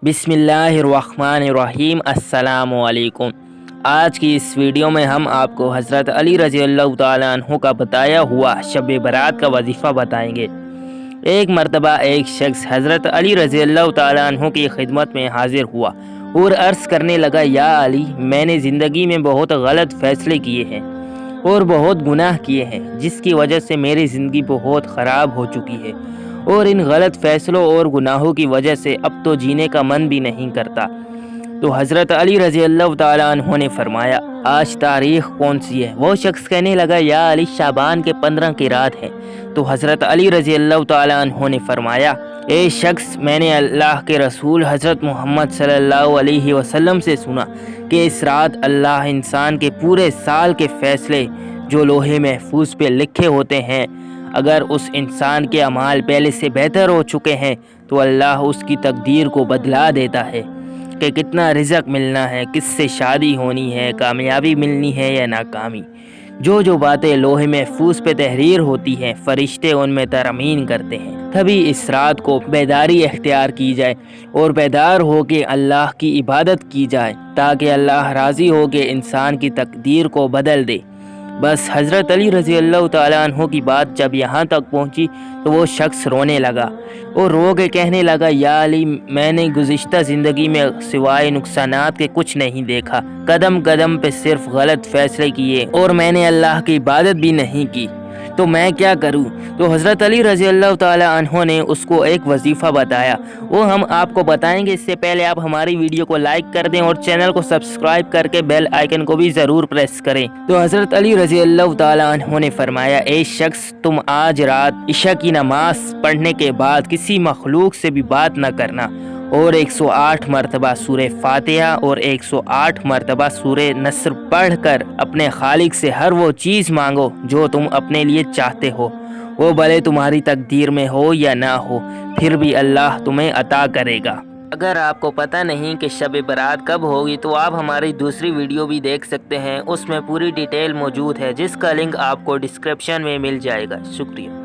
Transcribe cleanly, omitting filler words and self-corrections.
बिस्मिल्लाहिर्रहमानिर्रहीम। अस्सलामुअलैकुम। आज की इस वीडियो में हम आपको हज़रत अली रज़ी अल्लाह ताला अन्हु का बताया हुआ शब बरात का वजीफ़ा बताएंगे। एक मरतबा एक शख्स हज़रत अली रज़ी अल्लाह ताला अन्हु की खिदमत में हाजिर हुआ और अर्ज़ करने लगा, या अली, मैंने ज़िंदगी में बहुत गलत फ़ैसले किए हैं और बहुत गुनाह किए हैं, जिसकी वजह से मेरी ज़िंदगी बहुत ख़राब हो चुकी है और इन गलत फ़ैसलों और गुनाहों की वजह से अब तो जीने का मन भी नहीं करता। तो हज़रत अली रज़ी अल्लाह ताला अन्हु ने फरमाया, आज तारीख़ कौन सी है? वो शख्स कहने लगा, या अली, शाबान के 15 की रात है। तो हज़रत अली रज़ी अल्लाह ताला अन्हु ने फरमाया, ए शख्स, मैंने अल्लाह के रसूल हज़रत मोहम्मद सल्लल्लाहु अलैहि वसल्लम से सुना कि इस रात अल्लाह इंसान के पूरे साल के फ़ैसले जो लोहे महफूज पे लिखे होते हैं, अगर उस इंसान के अमाल पहले से बेहतर हो चुके हैं तो अल्लाह उसकी तकदीर को बदला देता है कि कितना रिज़्क मिलना है, किससे शादी होनी है, कामयाबी मिलनी है या नाकामी। जो बातें लोहे महफूज पे तहरीर होती हैं, फरिश्ते उनमें तरमीन करते हैं। तभी इस रात को बेदारी इख्तियार की जाए और बेदार हो के अल्लाह की इबादत की जाए, ताकि अल्लाह राज़ी हो के इंसान की तकदीर को बदल दे। बस हज़रत अली रज़ी अल्लाह ताला अन्हु की बात जब यहाँ तक पहुँची तो वो शख्स रोने लगा और रो के कहने लगा, या अली, मैंने गुज़िश्ता ज़िंदगी में सिवाय नुकसानात के कुछ नहीं देखा। कदम कदम पे सिर्फ गलत फ़ैसले किए और मैंने अल्लाह की इबादत भी नहीं की, तो मैं क्या करूं? तो हज़रत अली रज़ी अल्लाह ताला अन्हु ने उसको एक वजीफ़ा बताया, वो हम आपको बताएंगे। इससे पहले आप हमारी वीडियो को लाइक कर दें और चैनल को सब्सक्राइब करके बेल आइकन को भी ज़रूर प्रेस करें। तो हज़रत अली रज़ी अल्लाह ताला अन्हु ने फरमाया, ए शख्स, तुम आज रात इशा की नमाज पढ़ने के बाद किसी मखलूक से भी बात न करना और 108 मरतबा सूरे फातिहा और 108 मरतबा सूरे नस्र पढ़कर अपने खालिक से हर वो चीज़ मांगो जो तुम अपने लिए चाहते हो, वो भले तुम्हारी तकदीर में हो या ना हो, फिर भी अल्लाह तुम्हें अता करेगा। अगर आपको पता नहीं कि शब बारात कब होगी तो आप हमारी दूसरी वीडियो भी देख सकते हैं, उसमें पूरी डिटेल मौजूद है, जिसका लिंक आपको डिस्क्रिप्शन में मिल जाएगा। शुक्रिया।